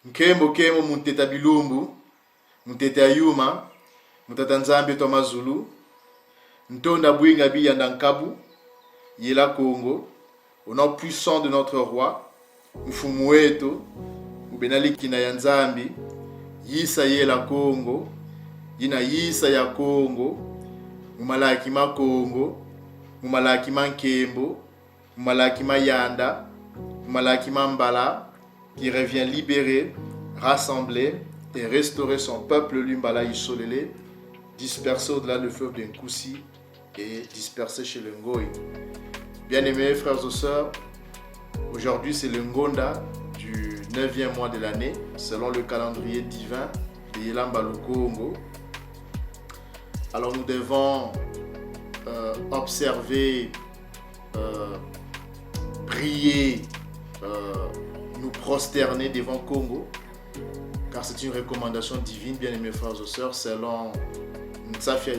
Nkembo kemo munteta bilumbu, munteta yuma, muntata nzambe to mazulu, ntonda bwinga bi yandankabu, yela Congo, au nom puissant de notre roi, mfumueto, ubenali kina yanzambi, yisa yela Congo, yina yisa ya Congo, mumalaki ma Congo, mumalaki ma nkembo, mumalaki ma yanda, mumalaki ma mbala, qui revient libérer, rassembler et restaurer son peuple Lumbala Isolele, dispersé au-delà du fleuve d'Nkoussi et dispersé chez le Ngoï. Bien-aimés frères et sœurs, aujourd'hui c'est le Ngonda du 9e mois de l'année, selon le calendrier divin de Yelamba le Congo. Alors nous devons observer, prier, nous prosterner devant Congo, car c'est une recommandation divine, bien aimés frères et sœurs, selon Ntsafia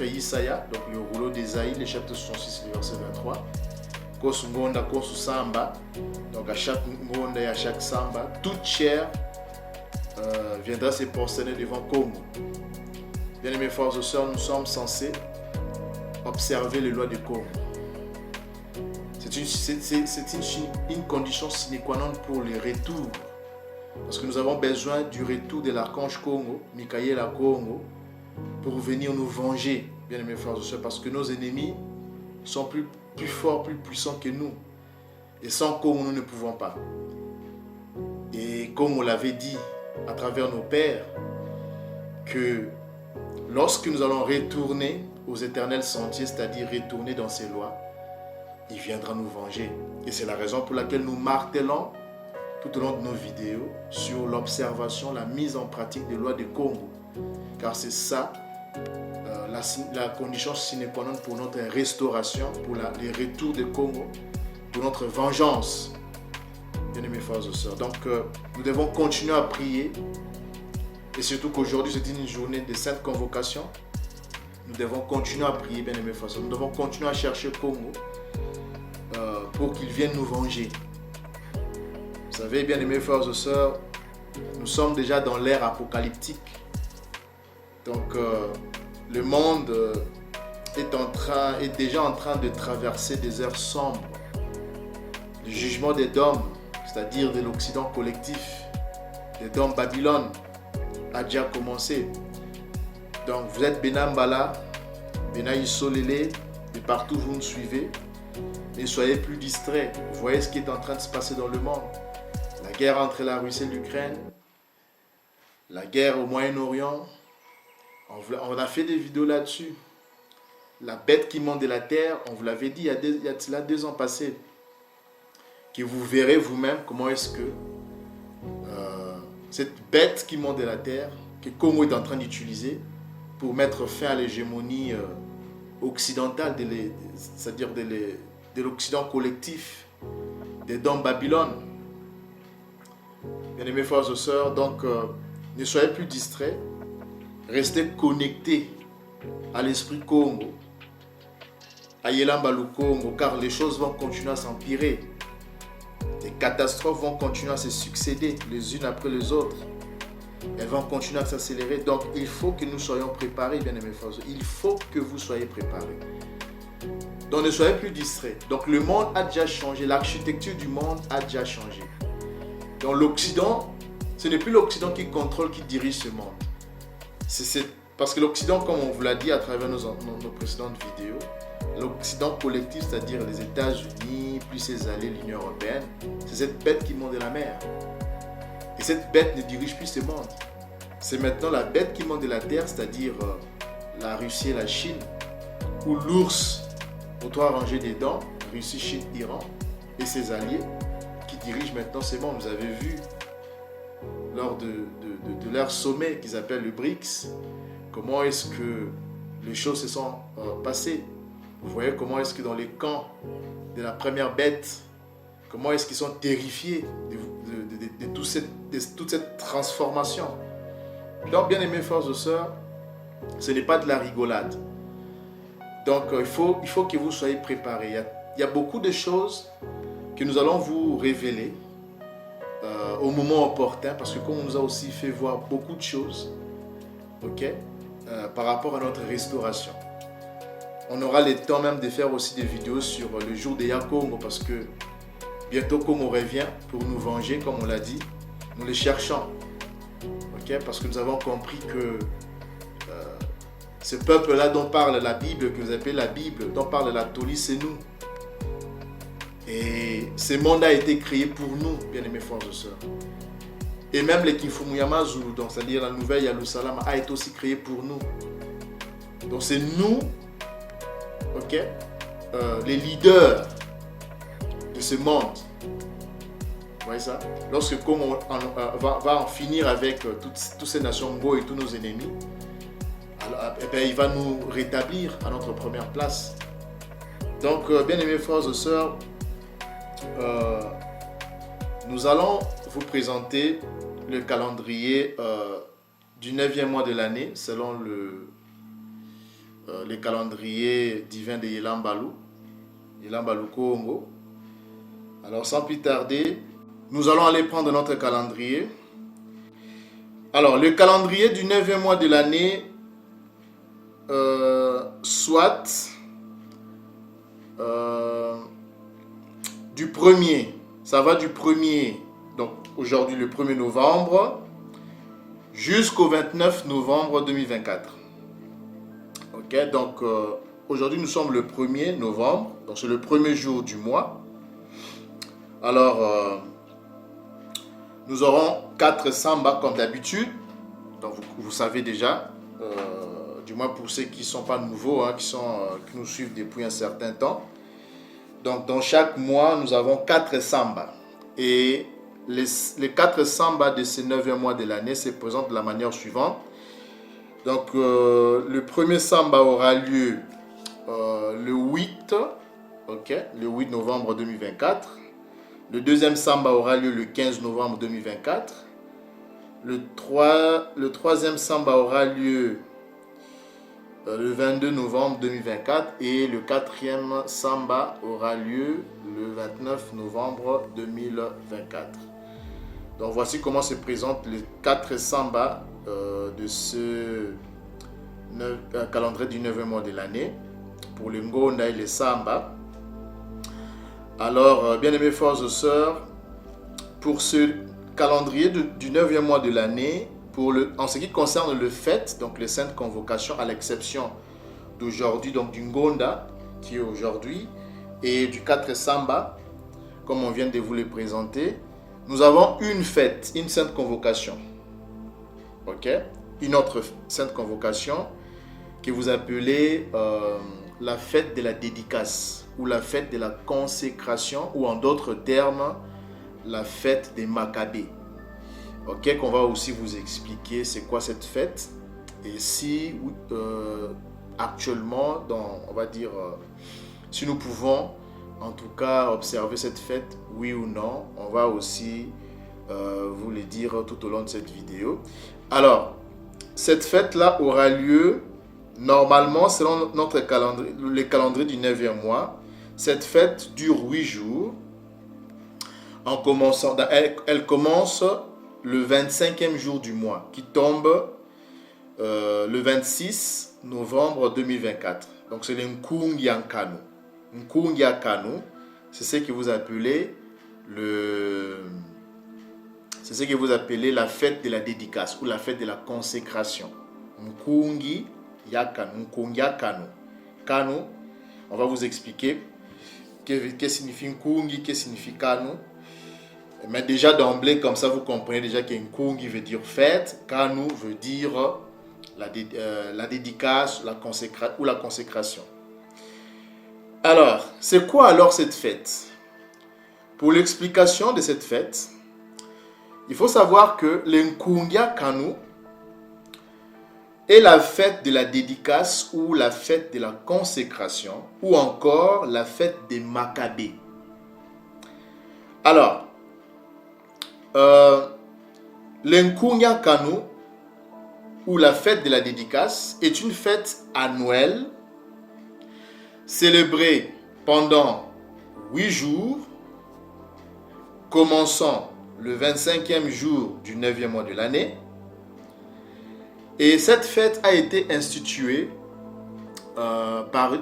Yisaya, donc le rouleau d'Ésaïe, le chapitre 66, le verset 23. Kosu Ngonda, Kosu Samba, donc à chaque Ngonda et à chaque Samba, toute chair viendra se prosterner devant Congo. Bien aimés frères et sœurs, nous sommes censés observer les lois du Congo. C'est une condition sine qua non pour le retour. Parce que nous avons besoin du retour de l'archange Congo, Michael à Congo, pour venir nous venger, bien aimés frères et sœurs, parce que nos ennemis sont plus forts, plus puissants que nous. Et sans Congo, nous ne pouvons pas. Et comme on l'avait dit à travers nos pères, que lorsque nous allons retourner aux éternels sentiers, c'est-à-dire retourner dans ses lois, il viendra nous venger. Et c'est la raison pour laquelle nous martelons tout au long de nos vidéos sur l'observation, la mise en pratique des lois de Congo. Car c'est ça la condition sine qua non pour notre restauration, pour le retour de Congo, pour notre vengeance. Bien-aimés frères et sœurs. Donc nous devons continuer à prier. Et surtout qu'aujourd'hui c'est une journée de sainte convocation. Nous devons continuer à prier, bien-aimés frères et sœurs. Nous devons continuer à chercher Congo pour qu'il vienne nous venger. Vous savez, bien aimés frères et sœurs, nous sommes déjà dans l'ère apocalyptique. Donc, le monde est déjà en train de traverser des heures sombres. Le jugement des dômes, c'est-à-dire de l'Occident collectif, des dômes Babylone, a déjà commencé. Donc, vous êtes Benambala, Benaï Solele, et partout vous nous suivez. Ne soyez plus distraits. Vous voyez ce qui est en train de se passer dans le monde. La guerre entre la Russie et l'Ukraine. La guerre au Moyen-Orient. On a fait des vidéos là-dessus. La bête qui monte de la terre, on vous l'avait dit il y a cela 2 ans passés. Que vous verrez vous-même comment est-ce que cette bête qui monte de la terre, que Congo est en train d'utiliser pour mettre fin à l'hégémonie occidentale, c'est-à-dire de l'Occident collectif, des dômes Babylone. Bien aimés frères et sœurs, donc ne soyez plus distraits, restez connectés à l'esprit Congo, à Yelamba le Congo, car les choses vont continuer à s'empirer. Les catastrophes vont continuer à se succéder les unes après les autres. Elles vont continuer à s'accélérer. Donc il faut que nous soyons préparés, bien aimés frères et sœurs. Il faut que vous soyez préparés. Donc ne soyez plus distraits. Donc le monde a déjà changé, l'architecture du monde a déjà changé. Donc l'Occident, ce n'est plus l'Occident qui contrôle, qui dirige ce monde. Parce que l'Occident, comme on vous l'a dit à travers nos précédentes vidéos, l'Occident collectif, c'est-à-dire les États-Unis, plus ses alliés, l'Union européenne, c'est cette bête qui monte de la mer. Et cette bête ne dirige plus ce monde. C'est maintenant la bête qui monte de la terre, c'est-à-dire la Russie et la Chine, ou l'ours aux 3 rangées des dents, Russie, Chine, Iran, et ses alliés, qui dirigent maintenant ce monde. Vous avez vu, lors de leur sommet qu'ils appellent le BRICS, comment est-ce que les choses se sont passées. Vous voyez comment est-ce que dans les camps de la première bête, comment est-ce qu'ils sont terrifiés de toute cette transformation. Donc, bien aimés frères et sœurs, ce n'est pas de la rigolade. Donc, il faut que vous soyez préparés. Il y a beaucoup de choses que nous allons vous révéler au moment opportun, parce que comme on nous a aussi fait voir beaucoup de choses, ok, par rapport à notre restauration. On aura le temps même de faire aussi des vidéos sur le jour des Congo, parce que bientôt Congo revient pour nous venger, comme on l'a dit. Nous les cherchons, ok, parce que nous avons compris que ce peuple-là dont parle la Bible, que vous appelez la Bible, dont parle la Toli, c'est nous. Et ce monde a été créé pour nous, bien-aimés frères et sœurs. Et même les Kifumuyama Zulu, donc c'est-à-dire la nouvelle Yalousalama, a été aussi créé pour nous. Donc c'est nous, ok, les leaders de ce monde. Vous voyez ça? Lorsque comme on va en finir avec toutes ces nations Ngo et tous nos ennemis, alors, eh bien, il va nous rétablir à notre première place. Donc, bien-aimés frères et sœurs, nous allons vous présenter le calendrier du 9e mois de l'année selon le calendrier divin de Yelambalou Congo. Alors sans plus tarder, nous allons aller prendre notre calendrier. Alors le calendrier du 9e mois de l'année, soit du 1er, ça va du 1er, donc aujourd'hui le 1er novembre, jusqu'au 29 novembre 2024. Ok, donc aujourd'hui nous sommes le 1er novembre, donc c'est le premier jour du mois. Alors, nous aurons 4 sambas comme d'habitude, donc vous savez déjà, du moins pour ceux qui ne sont pas nouveaux, hein, qui nous suivent depuis un certain temps. Donc dans chaque mois, nous avons 4 sambas. Et les 4 sambas de ce 9e mois de l'année se présentent de la manière suivante. Donc le premier samba aura lieu le 8 novembre 2024. Le deuxième samba aura lieu le 15 novembre 2024. Le troisième samba aura lieu le 22 novembre 2024 et le quatrième samba aura lieu le 29 novembre 2024. Donc voici comment se présentent les 4 sambas de ce calendrier du 9e mois de l'année pour les Ngonda et les Samba. Alors, bien aimés frères et sœurs, pour ce calendrier du 9e mois de l'année, en ce qui concerne le fête, donc les saintes convocations, à l'exception d'aujourd'hui, donc du Ngonda, qui est aujourd'hui, et du 4 Samba, comme on vient de vous les présenter, nous avons une fête, une sainte convocation. Ok? Une autre sainte convocation que vous appelez la fête de la dédicace ou la fête de la consécration ou en d'autres termes, la fête des Maccabées. Ok, qu'on va aussi vous expliquer c'est quoi cette fête et si actuellement, on va dire, si nous pouvons en tout cas observer cette fête, oui ou non, on va aussi vous le dire tout au long de cette vidéo. Alors, cette fête-là aura lieu normalement selon notre calendrier, le calendrier du 9e mois. Cette fête dure 8 jours. Elle commence le 25e jour du mois qui tombe le 26 novembre 2024. Donc c'est le Nkungia Kanu. Nkungia Kanu, c'est ce que vous appelez la fête de la dédicace ou la fête de la consécration. Nkungia Kanu. Kanu, on va vous expliquer qu'est-ce signifie Nkungi, qu'est-ce signifie Kanu. Mais déjà d'emblée, comme ça, vous comprenez déjà que Nkungi veut dire fête, Kanu veut dire la dédicace, ou la consécration. Alors, c'est quoi alors cette fête? Pour l'explication de cette fête, il faut savoir que le Nkungia Kanu est la fête de la dédicace ou la fête de la consécration ou encore la fête des Maccabées. Alors, l'Nkungia Kanu ou la fête de la dédicace est une fête annuelle célébrée pendant 8 jours, commençant le 25e jour du 9e mois de l'année. Et cette fête a été instituée par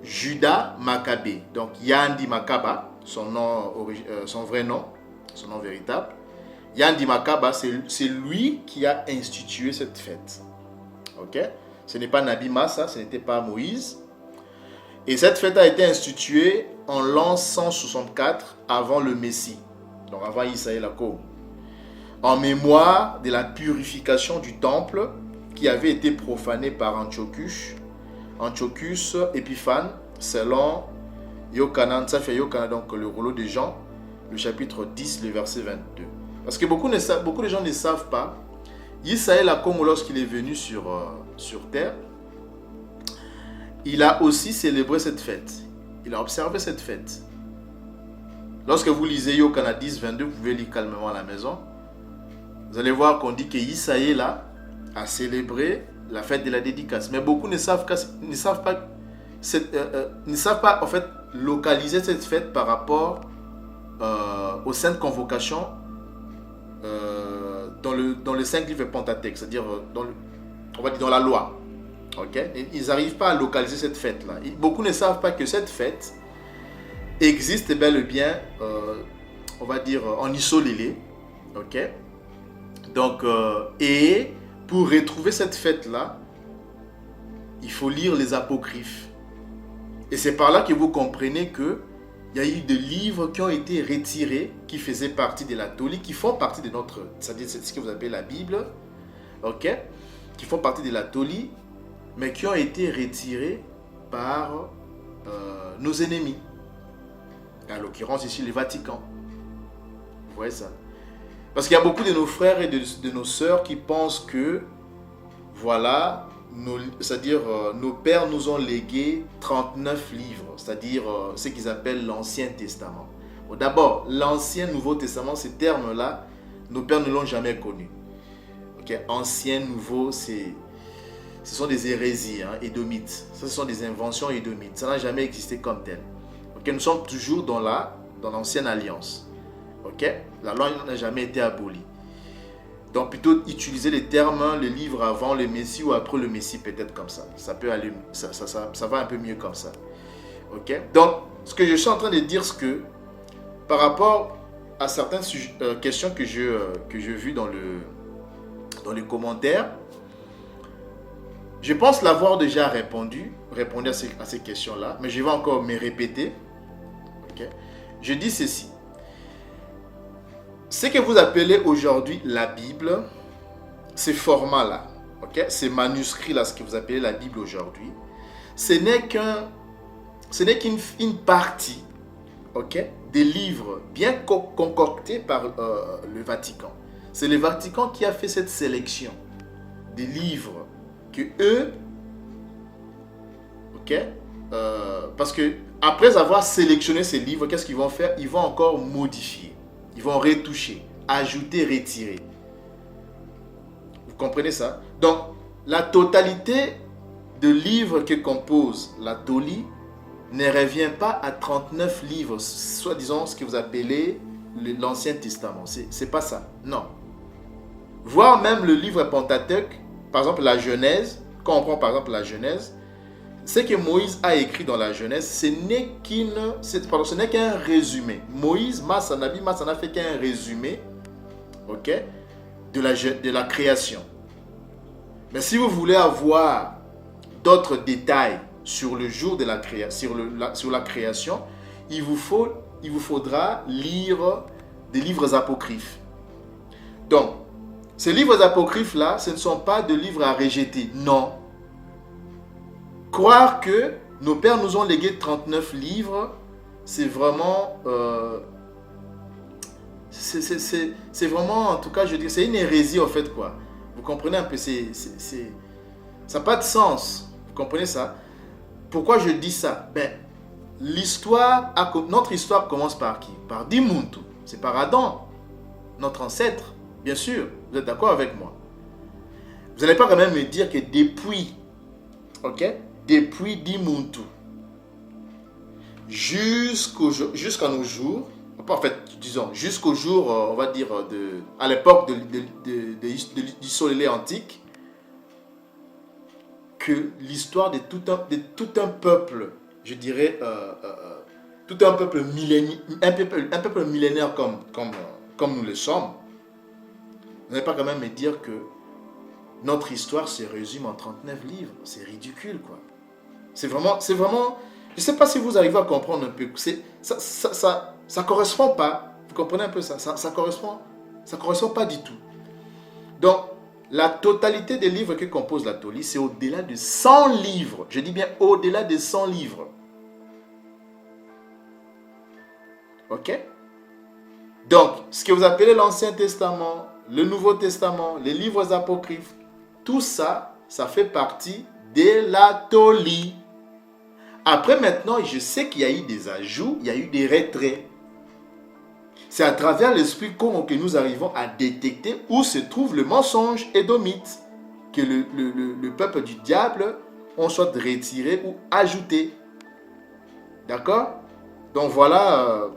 Judas Maccabée. Donc Yandi Makaba, son vrai nom, son nom véritable. Yandi Makaba, c'est lui qui a institué cette fête. Ok? Ce n'est pas Nabi Massa, ce n'était pas Moïse. Et cette fête a été instituée en l'an 164 avant le Messie. Donc avant Issa et Lako. En mémoire de la purification du temple qui avait été profané par Antiochus Épiphane, selon Yochanan, ça fait Yochanan, donc le rouleau de Jean, le chapitre 10, le verset 22. Parce que beaucoup de gens ne savent pas, Isaïe Lakomo, lorsqu'il est venu sur terre, il a aussi célébré cette fête. Il a observé cette fête. Lorsque vous lisez Yochanan 10, 22, vous pouvez lire calmement à la maison. Vous allez voir qu'on dit que Isaïe là a célébré la fête de la dédicace. Mais beaucoup ne savent pas en fait localiser cette fête par rapport aux saintes convocations dans les 5 livres Pentateuque, c'est-à-dire on va dire dans la loi. Okay? Ils n'arrivent pas à localiser cette fête-là. Beaucoup ne savent pas que cette fête existe bel et bien, on va dire, en isolé. Ok? Donc, et pour retrouver cette fête-là, il faut lire les apocryphes. Et c'est par là que vous comprenez qu'il y a eu des livres qui ont été retirés, qui faisaient partie de la Toli, qui font partie de notre, c'est-à-dire c'est ce que vous appelez la Bible, ok, qui font partie de la Toli, mais qui ont été retirés par nos ennemis. En l'occurrence ici le Vatican. Vous voyez ça? Parce qu'il y a beaucoup de nos frères et de nos sœurs qui pensent que, voilà, c'est-à-dire nos pères nous ont légué 39 livres, c'est-à-dire ce qu'ils appellent l'Ancien Testament. Bon, d'abord, l'Ancien Nouveau Testament, ces termes-là, nos pères ne l'ont jamais connu. Okay? Ancien, Nouveau, ce sont des hérésies édomites. Ce sont des inventions édomites. Ça n'a jamais existé comme tel. Okay? Nous sommes toujours dans l'ancienne alliance. Okay? La loi n'a jamais été abolie. Donc plutôt utiliser les termes, les livres avant le Messie ou après le Messie, peut-être comme ça. Ça peut aller, ça va un peu mieux comme ça. Okay? Donc, ce que je suis en train de dire, c'est que par rapport à certaines questions que j'ai vues dans les commentaires, je pense l'avoir déjà répondu à ces questions-là, mais je vais encore me répéter. Okay? Je dis ceci. Ce que vous appelez aujourd'hui la Bible, ces formats-là, okay? Ces manuscrits-là, ce que vous appelez la Bible aujourd'hui, ce n'est qu'une partie, okay, des livres bien concoctés par le Vatican. C'est le Vatican qui a fait cette sélection des livres que eux, okay, parce que après avoir sélectionné ces livres, qu'est-ce qu'ils vont faire? Ils vont encore modifier. Ils vont retoucher, ajouter, retirer. Vous comprenez ça? Donc, la totalité de livres que compose la Toli ne revient pas à 39 livres, soit disons ce que vous appelez l'Ancien Testament. C'est pas ça, non. Voire même le livre Pentateuque, par exemple la Genèse, quand on prend par exemple la Genèse, ce que Moïse a écrit dans la Genèse, ce n'est qu'un résumé. Moïse, Nabi Massa n'a fait qu'un résumé, okay, de la création. Mais si vous voulez avoir d'autres détails sur le jour de la création, sur la création, il vous faudra lire des livres apocryphes. Donc, ces livres apocryphes-là, ce ne sont pas des livres à rejeter, non. Croire que nos pères nous ont légué 39 livres, c'est vraiment, c'est vraiment, en tout cas, je dis, c'est une hérésie en fait, quoi. Vous comprenez un peu, ça n'a pas de sens. Vous comprenez ça? Pourquoi je dis ça? Ben, notre histoire commence par qui? Par Dimuntu. C'est par Adam, notre ancêtre, bien sûr. Vous êtes d'accord avec moi? Vous n'allez pas quand même me dire que depuis, ok? Depuis Dimuntu jusqu'à nos jours, En fait, disons, jusqu'au jour, on va dire, à l'époque du Solélé antique, que l'histoire de tout un peuple, je dirais, tout un peuple millénaire comme nous le sommes, vous n'allez pas quand même me dire que notre histoire se résume en 39 livres. C'est ridicule, quoi. C'est vraiment, je ne sais pas si vous arrivez à comprendre un peu. Ça correspond pas. Vous comprenez un peu ça? Ça correspond pas du tout. Donc, la totalité des livres que compose la Toli, c'est au-delà de 100 livres. Je dis bien au-delà de 100 livres. Ok? Donc, ce que vous appelez l'Ancien Testament, le Nouveau Testament, les livres apocryphes, tout ça, ça fait partie de la Toli. Après, maintenant, je sais qu'il y a eu des ajouts, il y a eu des retraits. C'est à travers l'esprit Congo que nous arrivons à détecter où se trouve le mensonge édomite, que le peuple du diable on soit retiré ou ajouté. D'accord? Donc voilà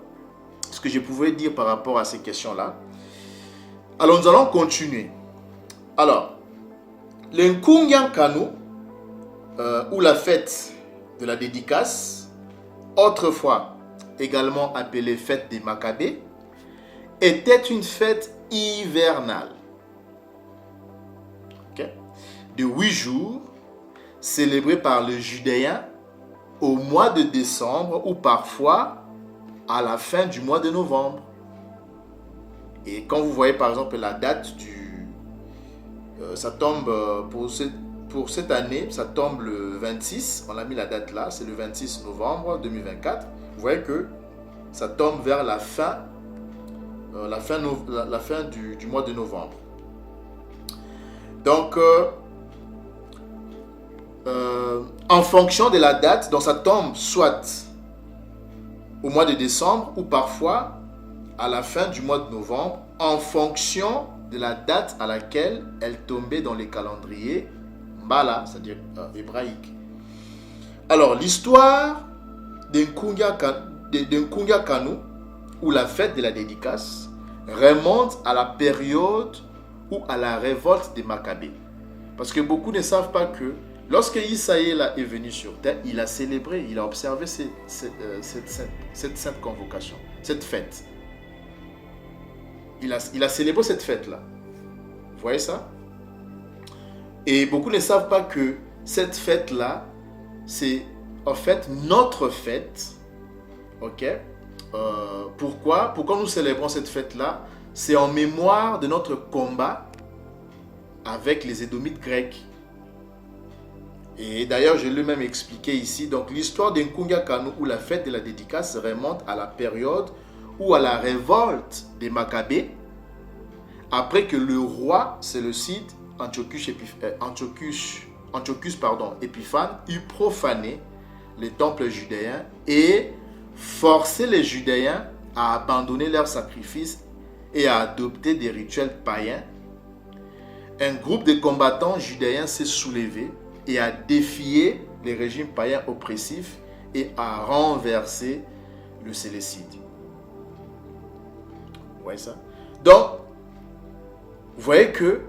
ce que je pouvais dire par rapport à ces questions-là. Alors nous allons continuer. Alors, le Nkungian Kanu, ou la fête de la dédicace, autrefois également appelée fête des Maccabées, était une fête hivernale, de 8 jours, célébrée par le Judéen au mois de décembre ou parfois à la fin du mois de novembre. Et quand vous voyez par exemple la date ça tombe pour cette année, ça tombe le 26, on a mis la date là, c'est le 26 novembre 2024. Vous voyez que ça tombe vers la fin du mois de novembre. Donc, en fonction de la date, donc ça tombe soit au mois de décembre ou parfois à la fin du mois de novembre, en fonction de la date à laquelle elle tombait dans les calendriers Mbala, c'est-à-dire hébraïque. Alors, l'histoire d'un Nkungian Kanu, ou la fête de la dédicace, remonte à la période ou à la révolte des Maccabées. Parce que beaucoup ne savent pas que lorsque Isaïe est venu sur terre, il a célébré, il a observé cette sainte convocation, cette fête. Il a célébré cette fête-là. Vous voyez ça? Et beaucoup ne savent pas que cette fête-là, c'est en fait notre fête. Ok? Pourquoi nous célébrons cette fête-là? C'est en mémoire de notre combat avec les Édomites grecs. Et d'ailleurs, je l'ai même expliqué ici. Donc, l'histoire d'un Nkungian Kanu ou la fête de la dédicace remonte à la période ou à la révolte des Maccabées, après que le roi séleucide Antiochus Épiphane eut profané les temples judéens et forcé les Judéens à abandonner leurs sacrifices et à adopter des rituels païens. Un groupe de combattants judéens s'est soulevé et a défié les régimes païens oppressifs et a renversé le Séleucide. Vous voyez ça? Donc, vous voyez que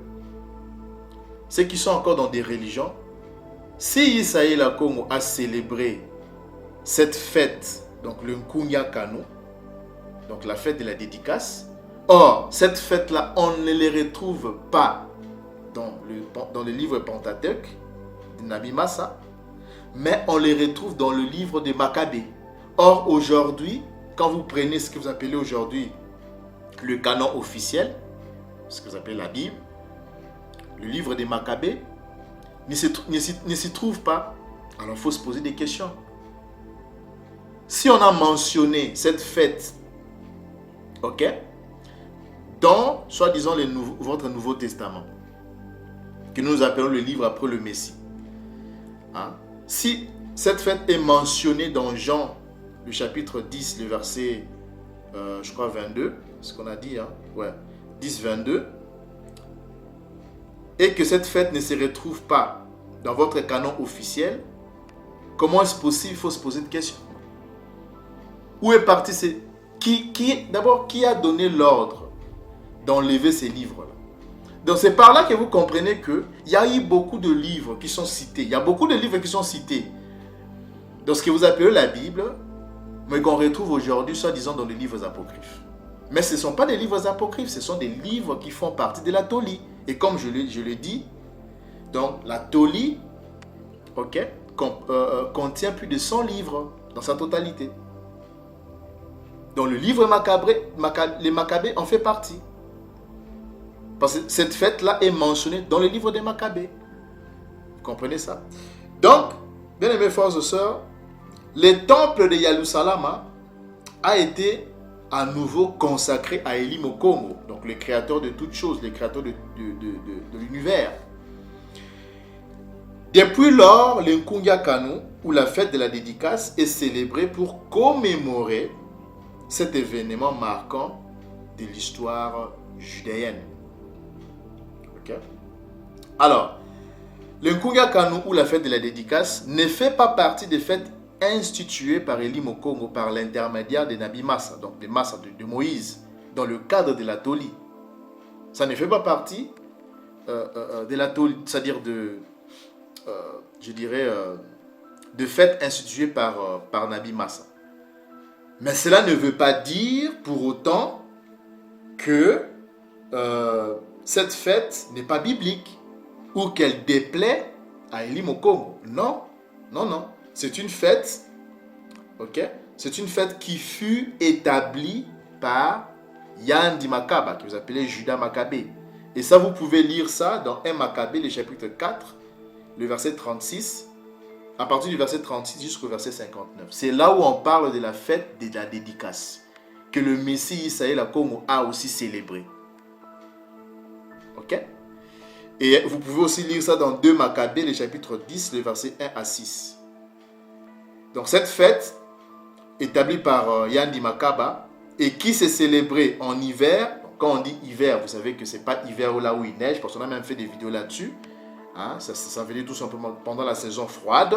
ceux qui sont encore dans des religions, si Isaïe Congo a célébré cette fête, donc le Nkungian Kanu, donc la fête de la dédicace, or, cette fête-là, on ne les retrouve pas dans le livre Pentateuque de Nabi Massa, mais on les retrouve dans le livre de Maccabées. Or, aujourd'hui, quand vous prenez ce que vous appelez aujourd'hui le canon officiel, ce que vous appelez la Bible, le livre des Maccabées ne s'y trouve pas. Alors il faut se poser des questions. Si on a mentionné cette fête, ok, dans, soi-disant, votre Nouveau Testament, que nous appelons le livre après le Messie, hein? Si cette fête est mentionnée dans Jean, le chapitre 10, le verset, je crois 22, ce qu'on a dit, hein? Ouais, 10, 22, et que cette fête ne se retrouve pas dans votre canon officiel, comment est-ce possible? Il faut se poser une question. Où est parti d'abord, qui a donné l'ordre d'enlever ces livres-là? Donc c'est par là que vous comprenez qu'il y a eu beaucoup de livres qui sont cités. Il y a beaucoup de livres qui sont cités dans ce que vous appelez la Bible, mais qu'on retrouve aujourd'hui, soi-disant, dans les livres apocryphes. Mais ce ne sont pas des livres apocryphes, ce sont des livres qui font partie de la Toli. Et comme je le dis, donc la Toli, ok, contient plus de 100 livres dans sa totalité. Donc le livre les Maccabées en fait partie. Parce que cette fête-là est mentionnée dans le livre des Maccabées. Vous comprenez ça? Donc, bien aimés frères et sœurs, le temple de Yalousalama a été à nouveau consacré à Eli Mokongo, donc le créateur de toutes choses, le créateur de l'univers. Depuis lors, l'Nkungia Kanu, ou la fête de la dédicace, est célébrée pour commémorer cet événement marquant de l'histoire judéenne. Okay. Alors, l'Nkungia Kanu, ou la fête de la dédicace, ne fait pas partie des fêtes instituées par Eli Mokongo par l'intermédiaire de Nabi Massa, donc de Massa de Moïse, dans le cadre de la Toli. Ça ne fait pas partie de la Toli, c'est-à-dire de fêtes instituées par Nabi Massa. Mais cela ne veut pas dire pour autant que cette fête n'est pas biblique ou qu'elle déplaît à Eli Mokongo. Non, non, non. C'est une fête, ok? C'est une fête qui fut établie par Yandi Makaba, que vous appelez Judas Maccabée. Et ça, vous pouvez lire ça dans 1 Maccabée, le chapitre 4, le verset 36, à partir du verset 36 jusqu'au verset 59. C'est là où on parle de la fête de la dédicace, que le Messie Isaïe Lakongo a aussi célébré. Ok? Et vous pouvez aussi lire ça dans 2 Maccabées, le chapitre 10, le verset 1 à 6. Donc cette fête, établie par Yandi Makaba, et qui s'est célébrée en hiver. Quand on dit hiver, vous savez que ce n'est pas hiver là où il neige, parce qu'on a même fait des vidéos là-dessus. Hein, ça veut dire tout simplement pendant la saison froide,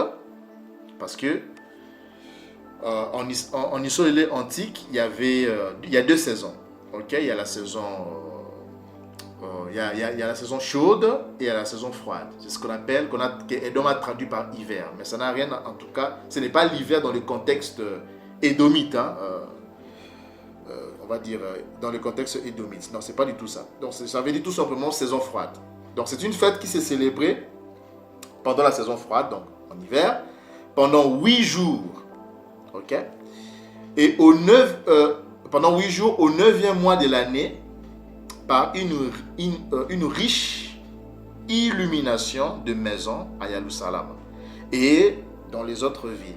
parce que en histoire antique, il y a 2 saisons. Ok, il y a la saison, il y a la saison chaude et il y a la saison froide. C'est ce qu'on appelle, que Edom a traduit par hiver, mais ça n'a rien, en tout cas, ce n'est pas l'hiver dans le contexte édomite. Hein, on va dire dans le contexte édomite. Non, c'est pas du tout ça. Donc ça veut dire tout simplement saison froide. Donc c'est une fête qui s'est célébrée pendant la saison froide, donc en hiver, pendant 8 jours. Ok? Et pendant 8 jours, au 9e mois de l'année, par une riche illumination de maisons à Yalousalama et dans les autres villes.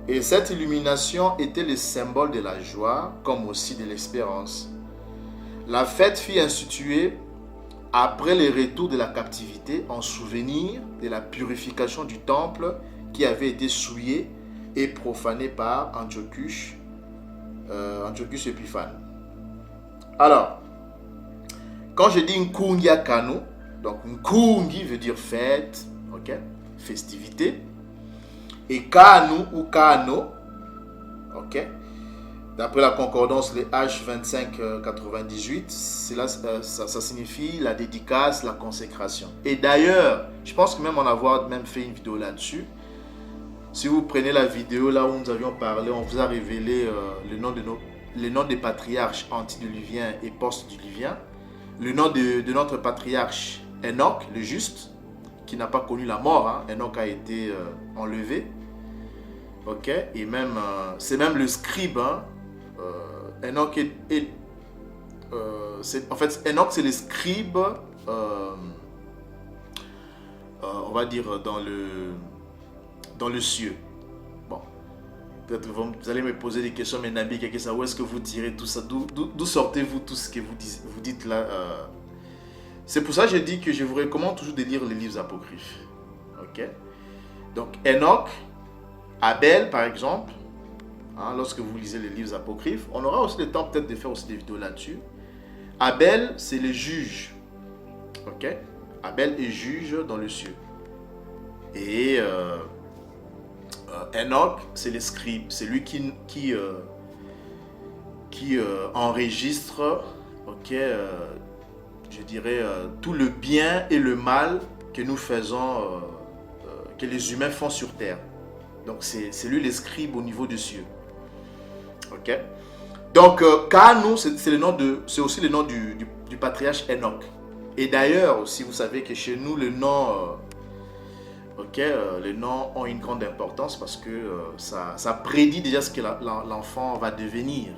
Et cette illumination était le symbole de la joie, comme aussi de l'espérance. La fête fut instituée après le retour de la captivité en souvenir de la purification du temple qui avait été souillé et profané par Antiochus Épiphane. Alors, quand je dis Nkungia Kanu, donc Nkungi veut dire fête, ok, festivité, et Kanu ou Kano, ok, d'après la concordance, les H2598, ça signifie la dédicace, la consécration. Et d'ailleurs, je pense que même en avoir même fait une vidéo là-dessus. Si vous prenez la vidéo là où nous avions parlé, on vous a révélé les noms des patriarches antidiluviens et post-diluviens. Le nom de notre patriarche Enoch, le juste, qui n'a pas connu la mort. Hein. Enoch a été enlevé. Ok, et même, c'est même le scribe. Hein. Enoch en fait, Enoch, c'est le scribe, on va dire, dans le cieux. Bon, peut-être vous allez me poser des questions, mais Nabi, où est-ce que vous tirez tout ça? D'où sortez-vous tout ce que vous dites là? C'est pour ça que je dis que je vous recommande toujours de lire les livres apocryphes. Ok? Donc, Enoch, Abel, par exemple, hein, lorsque vous lisez les livres apocryphes, on aura aussi le temps peut-être de faire aussi des vidéos là-dessus. Abel, c'est le juge. Ok? Abel est juge dans le ciel. Et Enoch, c'est le scribe. C'est lui qui qui enregistre, ok, je dirais, tout le bien et le mal que nous faisons, que les humains font sur terre. Donc c'est lui le scribe au niveau des cieux. Ok. Donc Kanu, c'est aussi le nom du patriarche Enoch. Et d'ailleurs, si vous savez que chez nous, les noms ont une grande importance parce que ça prédit déjà ce que l'enfant va devenir.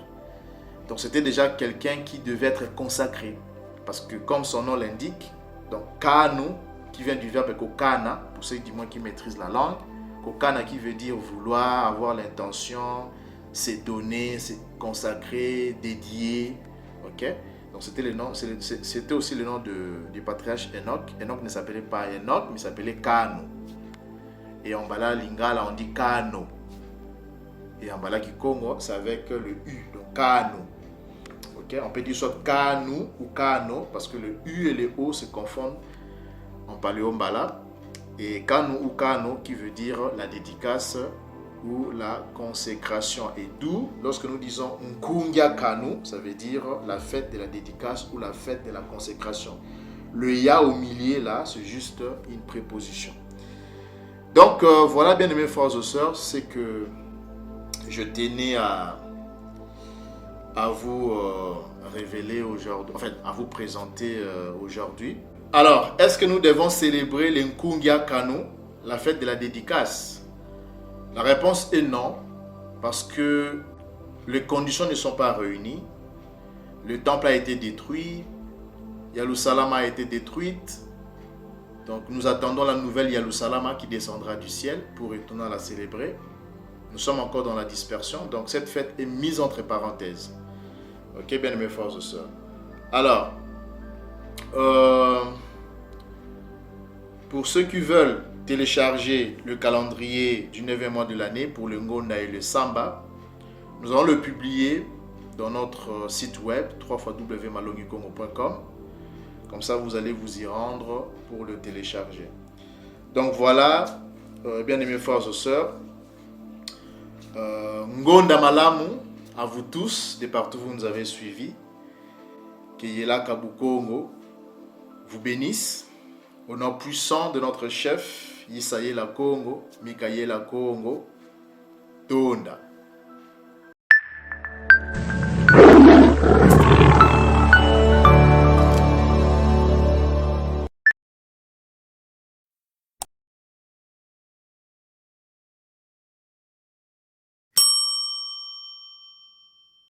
Donc c'était déjà quelqu'un qui devait être consacré. Parce que comme son nom l'indique, donc Kanu, qui vient du verbe kokana, pour ceux du moins qui maîtrisent la langue, kokana qui veut dire vouloir, avoir l'intention, se donner, se consacrer, dédier. Ok. Donc c'était aussi le nom du patriarche Enoch. Enoch ne s'appelait pas Enoch, mais il s'appelait Kanu. Et en bala lingala, on dit Kano. Et en bala Kikongo, c'est avec le U, donc Kano. Okay? On peut dire soit Kanu ou Kano, parce que le U et le O se confondent en paléo-mbala. Et Kanu ou Kano, qui veut dire la dédicace ou la consécration. Et d'où, lorsque nous disons Nkungia Kanu, ça veut dire la fête de la dédicace ou la fête de la consécration. Le Ya au milieu, là, c'est juste une préposition. Donc, voilà, bien aimés frères et sœurs, c'est que je tenais à vous révéler aujourd'hui, en fait, à vous présenter aujourd'hui. Alors, est-ce que nous devons célébrer le Nkungia Kanu, la fête de la dédicace? La réponse est non, parce que les conditions ne sont pas réunies. Le temple a été détruit, Yerushalayim a été détruite. Donc nous attendons la nouvelle Yerushalayim qui descendra du ciel pour retourner à la célébrer. Nous sommes encore dans la dispersion, donc cette fête est mise entre parenthèses. Ok, bien aimés frères et sœurs. Alors, pour ceux qui veulent télécharger le calendrier du 9e mois de l'année pour le Ngonda et le Samba, nous allons le publier dans notre site web www.malongikongo.com. Comme ça, vous allez vous y rendre pour le télécharger. Donc voilà, bien aimés frères et sœurs, Ngonda Malamu, à vous tous, de partout où vous nous avez suivis, que Yela Kabukongo vous bénisse, au nom puissant de notre chef, Yisaye la Congo, Mikaye la Congo, Tonda.